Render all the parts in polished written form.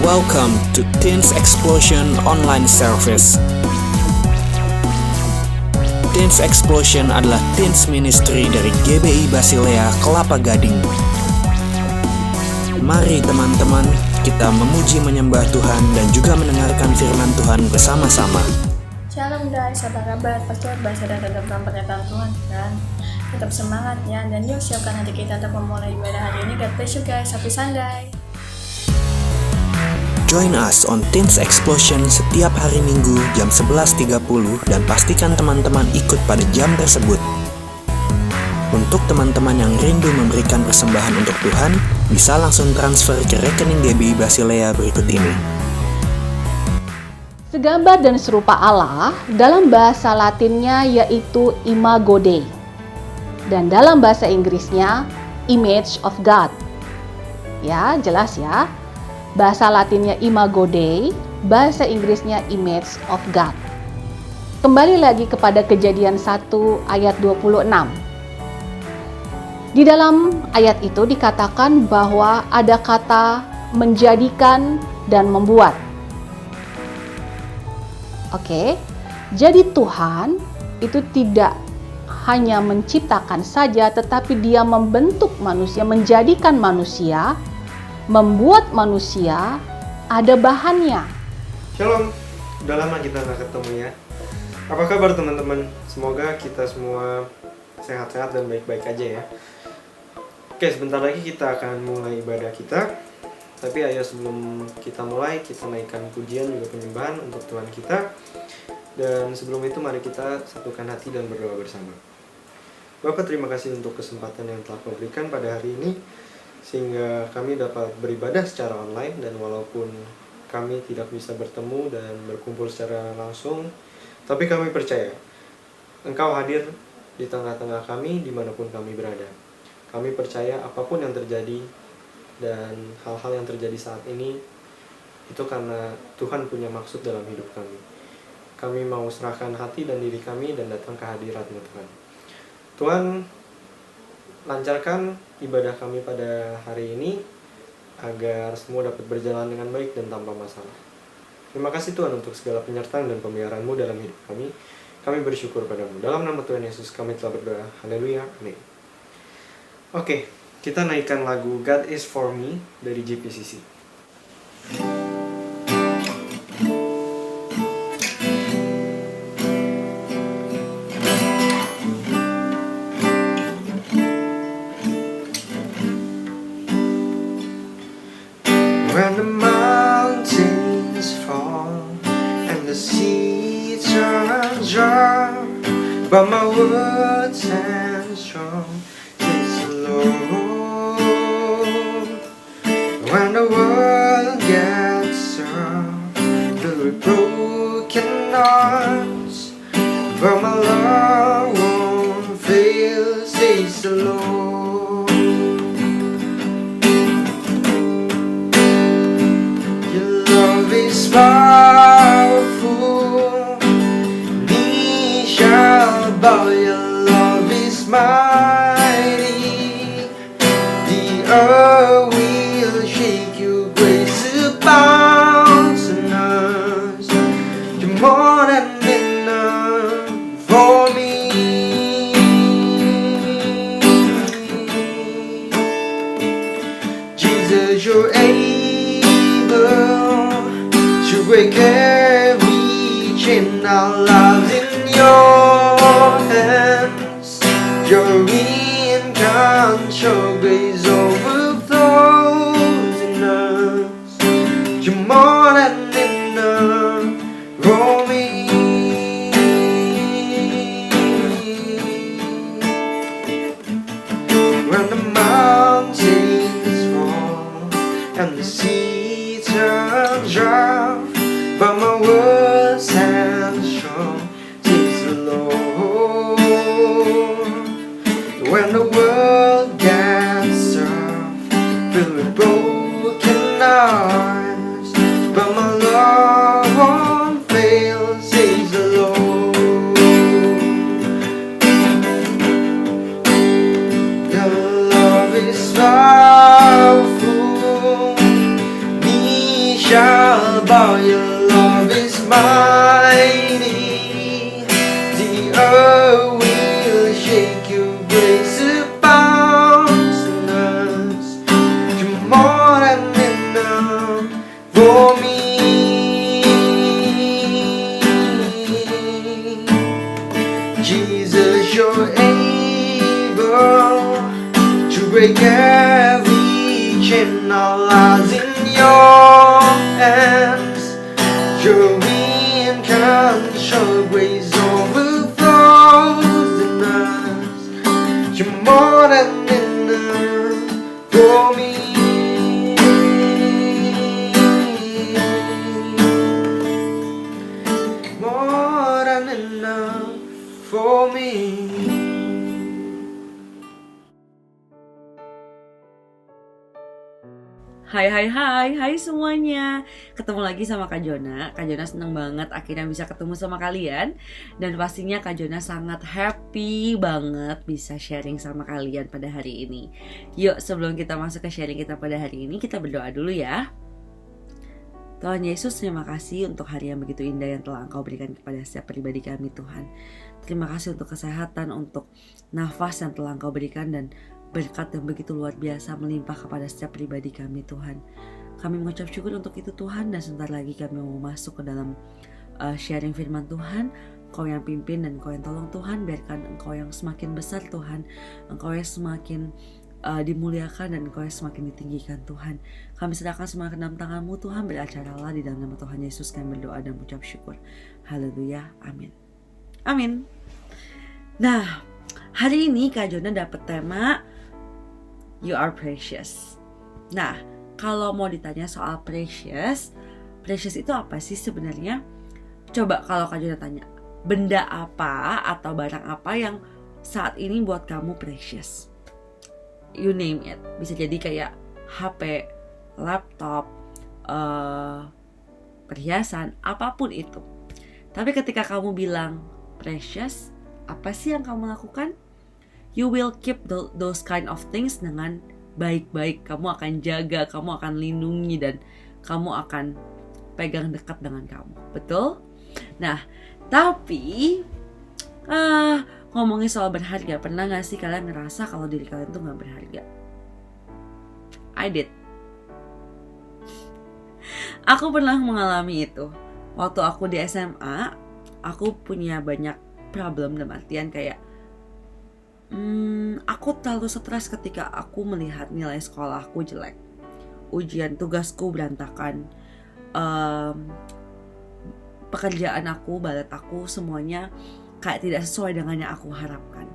Welcome to Teens Explosion Online Service. Teens Explosion adalah teens ministry dari GBI Basilea Kelapa Gading. Mari teman-teman, kita memuji menyembah Tuhan dan juga mendengarkan firman Tuhan bersama-sama. Shalom guys, apa kabar? Pasti bahasa dan tentang pernyataan Tuhan kan? Tetap semangat ya, dan yuk siapkan hati kita untuk memulai ibadah hari ini. God bless you guys, happy Sunday. Join us on Teens Explosion setiap hari Minggu jam 11.30 dan pastikan teman-teman ikut pada jam tersebut. Untuk teman-teman yang rindu memberikan persembahan untuk Tuhan, bisa langsung transfer ke rekening GBI Basilea berikut ini. Segambar dan serupa Allah dalam bahasa Latinnya yaitu Imago Dei, dan dalam bahasa Inggrisnya Image of God. Ya, jelas ya. Bahasa Latinnya Imago Dei, bahasa Inggrisnya Image of God. Kembali lagi kepada Kejadian 1 ayat 26. Di dalam ayat itu dikatakan bahwa ada kata menjadikan dan membuat. Oke, jadi Tuhan itu tidak hanya menciptakan saja, tetapi Dia membentuk manusia, menjadikan manusia, membuat manusia, ada bahannya. Shalom, udah lama kita gak ketemu ya. Apa kabar teman-teman? Semoga kita semua sehat-sehat dan baik-baik aja ya. Oke, sebentar lagi kita akan mulai ibadah kita. Tapi ayo sebelum kita mulai, kita naikkan pujian juga penyembahan untuk Tuhan kita. Dan sebelum itu mari kita satukan hati dan berdoa bersama. Bapak, terima kasih untuk kesempatan yang telah Kau berikan pada hari ini, sehingga kami dapat beribadah secara online. Dan walaupun kami tidak bisa bertemu dan berkumpul secara langsung, tapi kami percaya Engkau hadir di tengah-tengah kami dimanapun kami berada. Kami percaya apapun yang terjadi dan hal-hal yang terjadi saat ini itu karena Tuhan punya maksud dalam hidup kami. Kami mau serahkan hati dan diri kami dan datang ke hadirat-Mu Tuhan. Tuhan, lancarkan ibadah kami pada hari ini agar semua dapat berjalan dengan baik dan tanpa masalah. Terima kasih Tuhan untuk segala penyertaan dan pemeliharaan-Mu dalam hidup kami. Kami bersyukur padamu. Dalam nama Tuhan Yesus kami telah berdoa. Haleluya. Amin. Oke, kita naikkan lagu God Is For Me dari JPCC. When the mountains fall and the sea turns dry, but my words stand strong, says the Lord. When the world gets rough, filled with broken hearts, but my love won't fail, says the Lord. Is powerful, knee shall bow. Your love is mighty, the earth will shake. Your grace abounds in us. You're more than enough for me. Jesus, you're able to break every chain. Our lives in your hands. You're in control. Grace overflows in us. You're more than enough for me. When the mountains fall and the sea turns dry, but my words stand strong, says the Lord. When the world gets rough, filled with broken hearts, but my love won't fail, says the Lord. Your love is powerful, knee shall reaching our lives in your hands. You're in control, grace overflows in us. You're more than enough for me. More than enough for me. Hai semuanya. Ketemu lagi sama Kak Jona. Kak Jona seneng banget akhirnya bisa ketemu sama kalian. Dan pastinya Kak Jona sangat happy banget bisa sharing sama kalian pada hari ini. Yuk, sebelum kita masuk ke sharing kita pada hari ini, kita berdoa dulu ya. Tuhan Yesus, terima kasih untuk hari yang begitu indah yang telah Engkau berikan kepada setiap pribadi kami, Tuhan. Terima kasih untuk kesehatan, untuk nafas yang telah Engkau berikan, dan berkat yang begitu luar biasa melimpah kepada setiap pribadi kami, Tuhan. Kami mengucap syukur untuk itu, Tuhan. Dan sebentar lagi kami mau masuk ke dalam sharing firman Tuhan. Engkau yang pimpin dan Engkau yang tolong, Tuhan. Biarkan Engkau yang semakin besar, Tuhan. Engkau yang semakin dimuliakan, dan Engkau yang semakin ditinggikan, Tuhan. Kami serahkan semua ke dalam tangan-Mu, Tuhan. Beracaralah di dalam nama Tuhan Yesus. Kami berdoa dan mengucap syukur. Haleluya. Amin. Amin. Nah, hari ini Kak Jona dapat tema You are precious. Nah, kalau mau ditanya soal precious itu apa sih sebenarnya? Coba kalau Kak Jona tanya, benda apa atau barang apa yang saat ini buat kamu precious? You name it. Bisa jadi kayak HP, laptop, perhiasan, apapun itu. Tapi ketika kamu bilang precious, apa sih yang kamu lakukan? You will keep those kind of things dengan baik-baik. Kamu akan jaga, kamu akan lindungi, dan kamu akan pegang dekat dengan kamu. Betul? Nah, tapi ngomongin soal berharga, pernah gak sih kalian ngerasa kalau diri kalian tuh gak berharga? I did. Aku pernah mengalami itu. Waktu aku di SMA, aku punya banyak problem, dalam artian kayak aku terlalu stres ketika aku melihat nilai sekolahku jelek, ujian tugasku berantakan, pekerjaan aku, balet aku, semuanya kayak tidak sesuai dengan yang aku harapkan.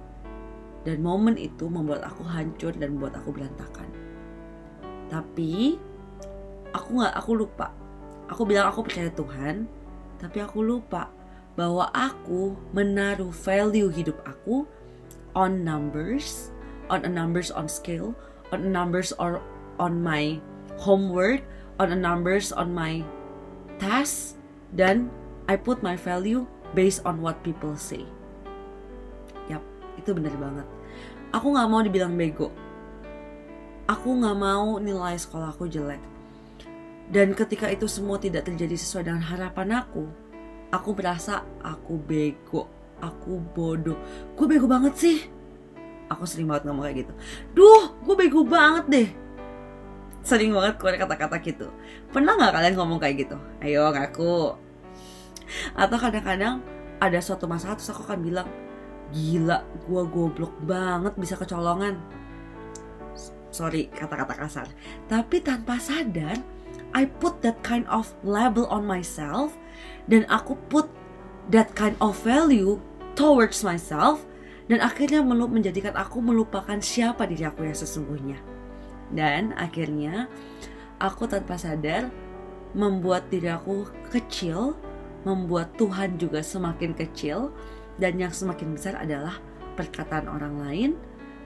Dan momen itu membuat aku hancur dan membuat aku berantakan. Tapi aku lupa. Aku bilang aku percaya Tuhan, tapi aku lupa bahwa aku menaruh value hidup aku on numbers, on scale, on numbers or on my homework, on numbers on my tasks, dan I put my value based on what people say. Yap, itu benar banget. Aku gak mau dibilang bego. Aku gak mau nilai sekolahku jelek. Dan ketika itu semua tidak terjadi sesuai dengan harapan aku merasa aku bego. Aku bodoh. Gue bego banget sih. Aku sering banget ngomong kayak gitu. Duh, gue bego banget deh. Sering banget keluar kata-kata gitu. Pernah gak kalian ngomong kayak gitu? Ayo ngaku. Atau kadang-kadang ada suatu masalah terus aku akan bilang, gila, gue goblok banget bisa kecolongan. Sorry kata-kata kasar. Tapi tanpa sadar, I put that kind of label on myself. Dan aku put that kind of value towards myself, dan akhirnya menjadikan aku melupakan siapa diri aku yang sesungguhnya. Dan akhirnya aku tanpa sadar membuat diri aku kecil, membuat Tuhan juga semakin kecil, dan yang semakin besar adalah perkataan orang lain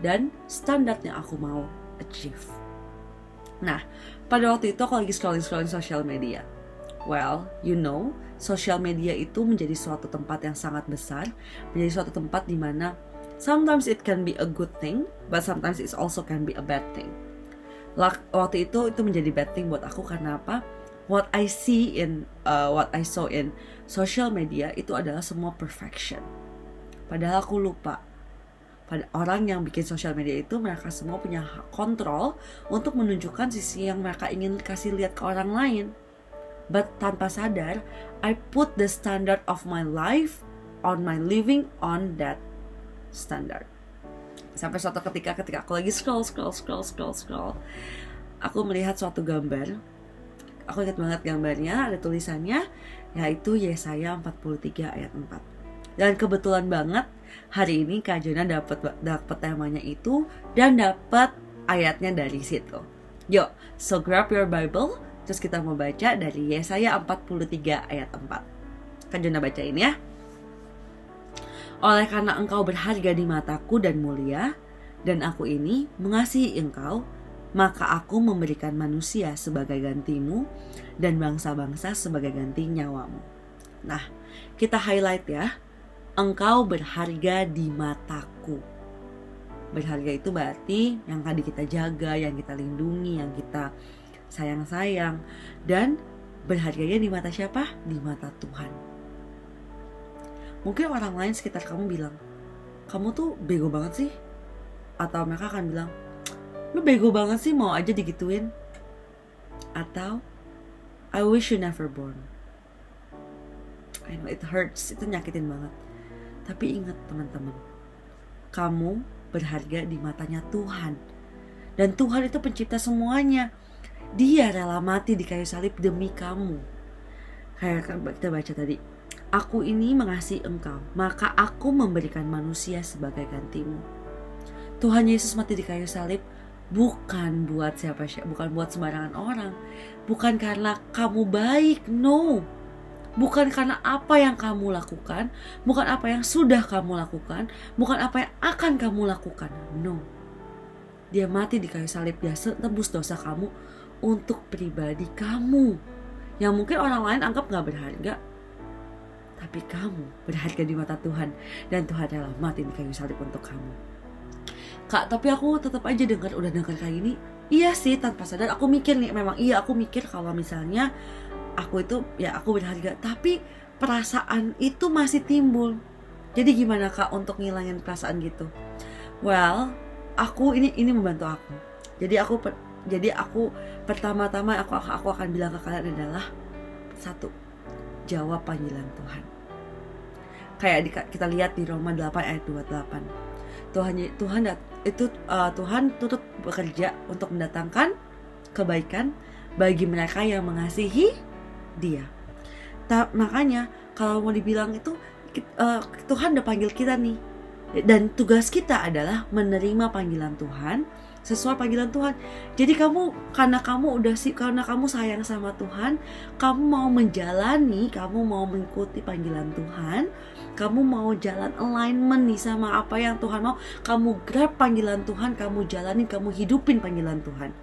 dan standar yang aku mau achieve. Nah, pada waktu itu aku lagi scrolling social media. Well, you know, social media itu menjadi suatu tempat yang sangat besar, menjadi suatu tempat di mana sometimes it can be a good thing, but sometimes it also can be a bad thing. Waktu itu menjadi bad thing buat aku karena apa? What I saw in social media itu adalah semua perfection. Padahal aku lupa. Pada orang yang bikin social media itu, mereka semua punya kontrol untuk menunjukkan sisi yang mereka ingin kasih lihat ke orang lain. But tanpa sadar, I put the standard of my life, on my living, on that standard. Sampai suatu ketika aku lagi scroll, aku melihat suatu gambar. Aku ingat banget gambarnya, ada tulisannya, yaitu Yesaya 43 ayat 4. Dan kebetulan banget hari ini Kak Jona dapat temanya itu dan dapat ayatnya dari situ. Yuk, so grab your Bible, terus kita mau baca dari Yesaya 43 ayat 4. Kak Jona bacain ya. Oleh karena engkau berharga di mataku dan mulia, dan aku ini mengasihi engkau, maka aku memberikan manusia sebagai gantimu dan bangsa-bangsa sebagai ganti nyawamu. Nah, kita highlight ya. Engkau berharga di mataku. Berharga itu berarti yang tadi kita jaga, yang kita lindungi, yang kita sayang-sayang. Dan berharganya di mata siapa? Di mata Tuhan. Mungkin orang lain sekitar kamu bilang, kamu tuh bego banget sih. Atau mereka akan bilang, lu bego banget sih, mau aja digituin. Atau I wish you never born. I know it hurts, itu nyakitin banget. Tapi ingat teman-teman, kamu berharga di matanya Tuhan. Dan Tuhan itu pencipta semuanya. Dia rela mati di kayu salib demi kamu. Kayak kita baca tadi, aku ini mengasihi engkau, maka aku memberikan manusia sebagai gantimu. Tuhan Yesus mati di kayu salib bukan buat siapa-siapa, bukan buat sembarangan orang. Bukan karena kamu baik, no. Bukan karena apa yang kamu lakukan, bukan apa yang sudah kamu lakukan, bukan apa yang akan kamu lakukan, no. Dia mati di kayu salib, dia tebus dosa kamu untuk pribadi kamu. Yang mungkin orang lain anggap gak berharga, tapi kamu berharga di mata Tuhan. Dan Tuhan rela mati di kayu salib untuk kamu. Kak, tapi aku tetap aja udah dengar kayak gini. Iya sih, tanpa sadar aku mikir nih, memang iya aku mikir kalau misalnya aku itu, ya aku berharga. Tapi perasaan itu masih timbul. Jadi gimana Kak untuk ngilangin perasaan gitu? Well, aku ini membantu aku. Jadi aku pertama-tama aku akan bilang ke kalian adalah, satu, jawab panggilan Tuhan. Kayak kita lihat di Roma 8 ayat 28. Tuhan turut bekerja untuk mendatangkan kebaikan bagi mereka yang mengasihi Dia. Makanya kalau mau dibilang itu Tuhan udah panggil kita nih, dan tugas kita adalah menerima panggilan Tuhan sesuai panggilan Tuhan. Jadi karena kamu sayang sama Tuhan, kamu mau menjalani, kamu mau mengikuti panggilan Tuhan, kamu mau jalan alignment nih sama apa yang Tuhan mau, kamu grab panggilan Tuhan, kamu jalani, kamu hidupin panggilan Tuhan.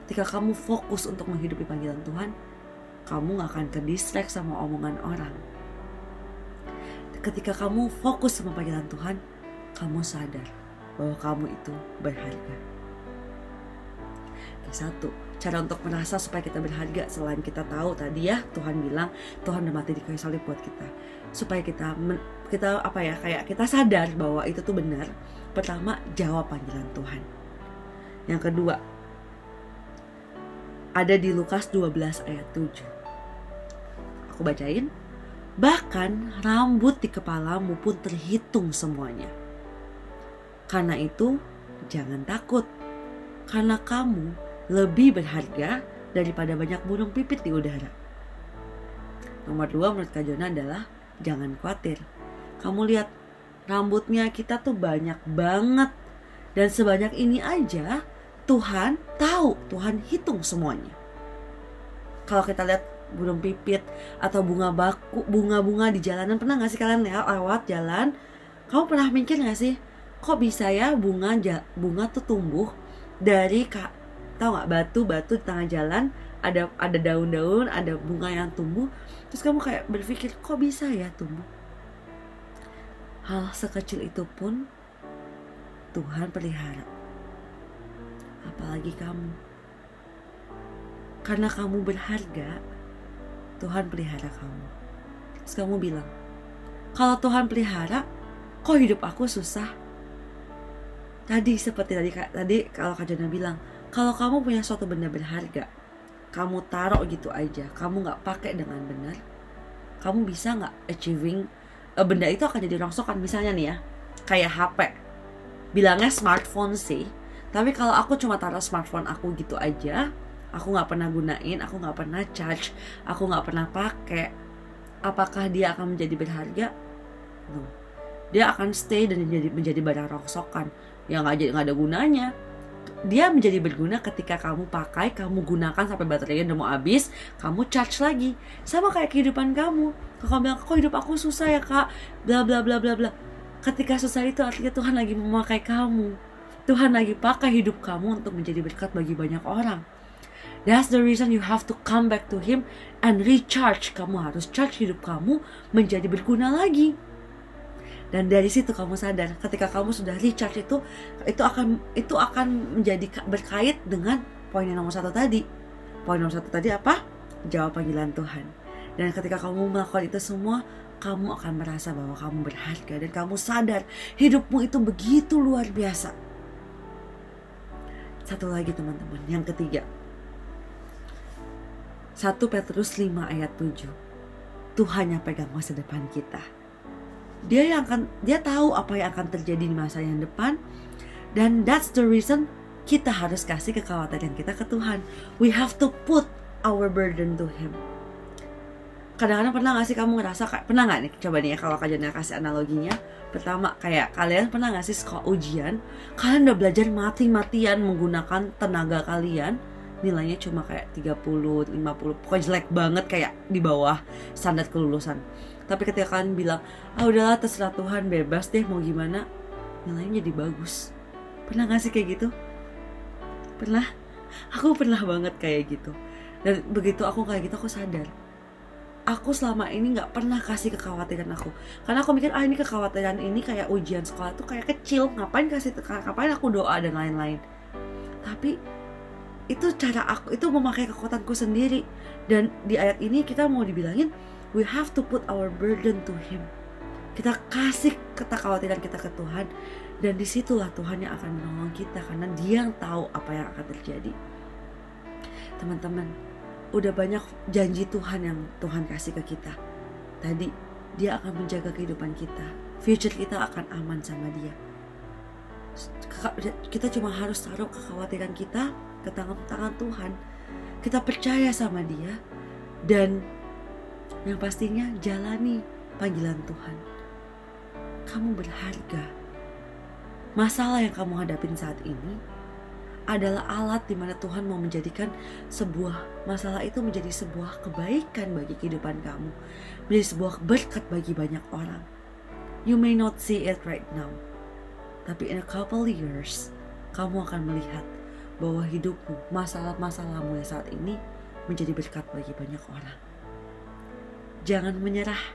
Ketika kamu fokus untuk menghidupi panggilan Tuhan, kamu gak akan ke-distract sama omongan orang. Ketika kamu fokus sama panggilan Tuhan, kamu sadar bahwa kamu itu berharga. Satu, cara untuk merasa supaya kita berharga, selain kita tahu tadi ya, Tuhan bilang Tuhan udah mati di kayu salib buat kita, supaya kita sadar bahwa itu tuh benar. Pertama, jawab panggilan Tuhan. Yang kedua, ada di Lukas 12 ayat 7. Aku bacain. Bahkan rambut di kepalamu pun terhitung semuanya. Karena itu, jangan takut, karena kamu lebih berharga daripada banyak burung pipit di udara. Nomor 2 menurut Kak Jona adalah jangan khawatir. Kamu lihat rambutnya kita tuh banyak banget, dan sebanyak ini aja Tuhan tahu, Tuhan hitung semuanya. Kalau kita lihat burung pipit atau bunga-bunga di jalanan, pernah gak sih kalian lewat jalan, kamu pernah mikir gak sih, kok bisa ya bunga tuh tumbuh dari tahu nggak, batu di tengah jalan, ada daun-daun, ada bunga yang tumbuh, terus kamu kayak berpikir kok bisa ya tumbuh. Hal sekecil itu pun Tuhan pelihara, apalagi kamu. Karena kamu berharga, Tuhan pelihara kamu. Terus kamu bilang, kalau Tuhan pelihara, kok hidup aku susah? Seperti tadi kalau Kak Jona bilang, kalau kamu punya suatu benda berharga, kamu taruh gitu aja, kamu gak pakai dengan benar, kamu bisa gak achieving, benda itu akan jadi rongsokan. Misalnya nih ya, kayak HP, bilangnya smartphone sih, Tapi kalau aku cuma taruh smartphone aku gitu aja, aku nggak pernah gunain, aku nggak pernah charge, aku nggak pernah pakai, apakah dia akan menjadi berharga? No. Dia akan stay dan menjadi barang rongsokan yang nggak ada gunanya. Dia menjadi berguna ketika kamu pakai, kamu gunakan sampai baterainya udah mau habis, kamu charge lagi. Sama kayak kehidupan kamu. Kalau kamu bilang, kok hidup aku susah ya kak, bla bla bla bla bla. Ketika susah itu artinya Tuhan lagi memakai kamu. Tuhan lagi pakai hidup kamu untuk menjadi berkat bagi banyak orang. That's the reason you have to come back to Him and recharge. Kamu harus charge hidup kamu menjadi berguna lagi. Dan dari situ kamu sadar, ketika kamu sudah recharge itu akan menjadi berkait dengan poin yang nomor 1 tadi. Poin nomor 1 tadi apa? Jawab panggilan Tuhan. Dan ketika kamu melakukan itu semua, kamu akan merasa bahwa kamu berharga dan kamu sadar hidupmu itu begitu luar biasa. Satu lagi teman-teman, yang ketiga. 1 Petrus 5 ayat 7. Tuhan yang pegang masa depan kita. Dia tahu apa yang akan terjadi di masa yang depan, dan that's the reason kita harus kasih kekhawatiran kita ke Tuhan. We have to put our burden to Him. Kadang-kadang pernah gak sih kamu ngerasa, pernah gak nih, coba nih ya kalau kalian kasih analoginya. Pertama, kayak kalian pernah gak sih sekolah ujian, kalian udah belajar mati-matian menggunakan tenaga kalian, nilainya cuma kayak 30, 50, pokoknya jelek banget, kayak di bawah standar kelulusan. Tapi ketika kalian bilang, udahlah terserah Tuhan, bebas deh mau gimana, nilainya jadi bagus. Pernah gak sih kayak gitu? Pernah? Aku pernah banget kayak gitu. Dan begitu aku kayak gitu, aku sadar aku selama ini gak pernah kasih kekhawatiran aku. Karena aku mikir, ini kekhawatiran ini kayak ujian sekolah tuh kayak kecil, ngapain aku doa dan lain-lain. Tapi itu cara aku, itu memakai kekuatanku sendiri. Dan di ayat ini kita mau dibilangin, we have to put our burden to Him. Kita kasih kekhawatiran kita ke Tuhan, dan disitulah Tuhan yang akan menolong kita, karena Dia yang tahu apa yang akan terjadi. Teman-teman, udah banyak janji Tuhan yang Tuhan kasih ke kita. Tadi, Dia akan menjaga kehidupan kita, future kita akan aman sama Dia. Kita cuma harus taruh kekhawatiran kita ke tangan Tuhan. Kita percaya sama Dia, dan yang pastinya jalani panggilan Tuhan. Kamu berharga. Masalah yang kamu hadapin saat ini adalah alat di mana Tuhan mau menjadikan sebuah masalah itu menjadi sebuah kebaikan bagi kehidupan kamu, menjadi sebuah berkat bagi banyak orang. You may not see it right now, tapi in a couple years kamu akan melihat bahwa hidupmu, masalah-masalahmu yang saat ini menjadi berkat bagi banyak orang. Jangan menyerah.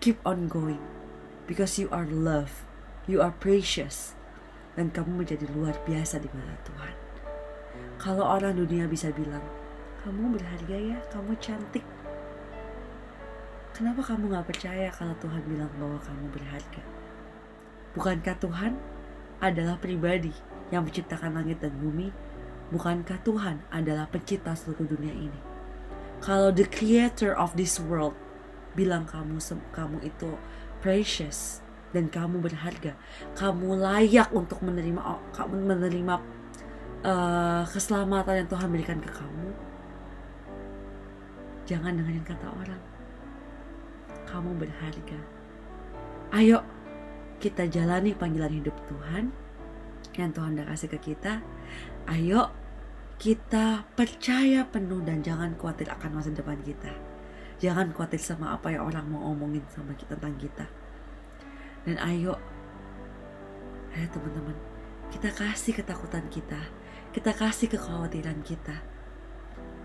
Keep on going. Because you are loved. You are precious. Dan kamu menjadi luar biasa di mata Tuhan. Kalau orang dunia bisa bilang, kamu berharga ya, kamu cantik. Kenapa kamu gak percaya kalau Tuhan bilang bahwa kamu berharga? Bukankah Tuhan adalah pribadi yang menciptakan langit dan bumi? Bukankah Tuhan adalah pencipta seluruh dunia ini? Kalau the creator of this world bilang kamu itu precious dan kamu berharga, kamu layak untuk menerima keselamatan yang Tuhan berikan ke kamu, jangan dengerin kata orang. Kamu berharga. Ayo kita jalani panggilan hidup Tuhan yang Tuhan udah kasih ke kita. Ayo kita percaya penuh dan jangan khawatir akan masa depan kita. Jangan khawatir sama apa yang orang mau omongin sama kita tentang kita. Dan ayo teman-teman, kita kasih ketakutan kita, kita kasih kekhawatiran kita.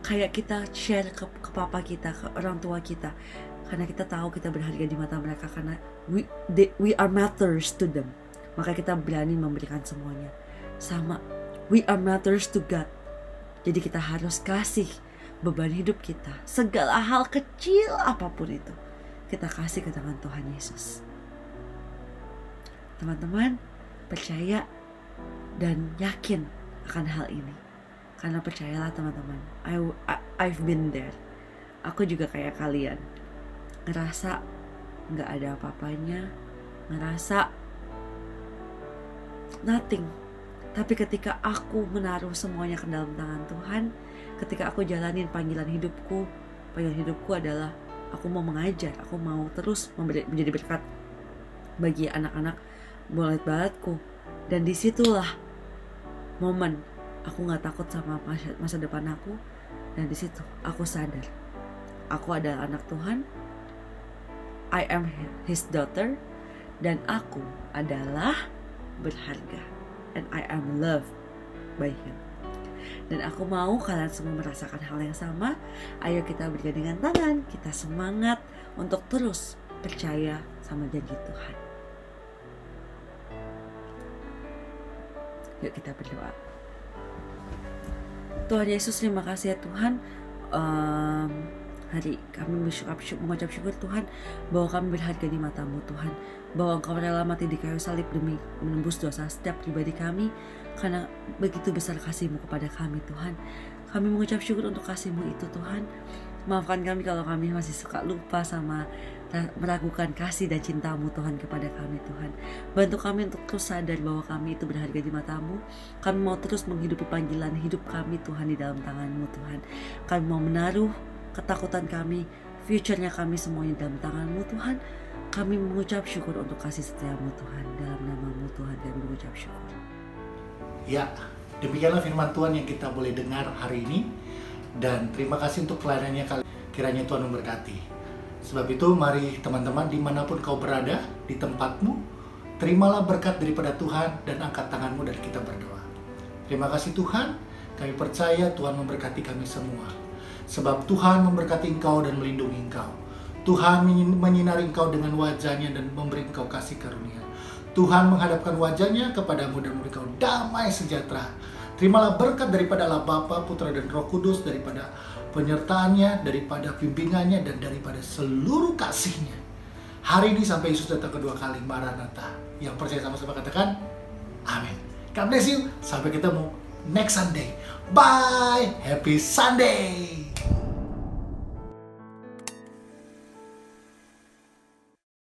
Kayak kita share ke papa kita, ke orang tua kita, karena kita tahu kita berharga di mata mereka, karena we are matters to them. Maka kita berani memberikan semuanya. Sama, we are matters to God. Jadi kita harus kasih beban hidup kita, segala hal kecil apapun itu, kita kasih ke tangan Tuhan Yesus. Teman-teman, percaya dan yakin akan hal ini. Karena percayalah teman-teman, I've been there. Aku juga kayak kalian, ngerasa gak ada apa-apanya, ngerasa nothing. Tapi ketika aku menaruh semuanya ke dalam tangan Tuhan, ketika aku jalanin panggilan hidupku adalah aku mau mengajar, aku mau terus menjadi berkat bagi anak-anak murid-baratku. Dan disitulah momen aku gak takut sama masa depan aku. Dan disitu aku sadar, aku adalah anak Tuhan, I am His daughter, dan aku adalah berharga, and I am loved by Him. Dan aku mau kalian semua merasakan hal yang sama. Ayo kita bergandengan tangan, kita semangat untuk terus percaya sama janji Tuhan. Yuk kita berdoa. Tuhan Yesus, terima kasih ya Tuhan. Hari kami mengucap syukur Tuhan bahwa kami berharga di mata-Mu Tuhan, bahwa Engkau rela mati di kayu salib demi menembus dosa setiap pribadi kami, karena begitu besar kasih-Mu kepada kami Tuhan. Kami mengucap syukur untuk kasih-Mu itu Tuhan. Maafkan kami kalau kami masih suka lupa sama meragukan kasih dan cinta-Mu Tuhan kepada kami Tuhan. Bantu kami untuk terus sadar bahwa kami itu berharga di mata-Mu. Kami mau terus menghidupi panggilan hidup kami Tuhan di dalam tangan-Mu Tuhan. Kami mau menaruh ketakutan kami, future-nya kami semuanya dalam tangan-Mu Tuhan. Kami mengucap syukur untuk kasih setia-Mu Tuhan. Dalam nama-Mu Tuhan kami mengucap syukur. Ya, demikianlah firman Tuhan yang kita boleh dengar hari ini. Dan terima kasih untuk pelayanannya kali. Kiranya Tuhan memberkati. Sebab itu mari teman-teman dimanapun kau berada di tempatmu, terimalah berkat daripada Tuhan dan angkat tanganmu dan kita berdoa. Terima kasih Tuhan, kami percaya Tuhan memberkati kami semua. Sebab Tuhan memberkati engkau dan melindungi engkau. Tuhan menyinari engkau dengan wajahnya dan memberi engkau kasih karunia. Tuhan menghadapkan wajahnya kepadamu dan memberi engkau damai sejahtera. Terimalah berkat daripada Allah Bapa, Putra dan Roh Kudus, daripada penyertaannya, daripada bimbingannya, dan daripada seluruh kasihnya. Hari ini sampai Yesus datang kedua kali, Maranatha. Yang percaya sama-sama katakan, amin. God bless you. Sampai ketemu next Sunday. Bye. Happy Sunday.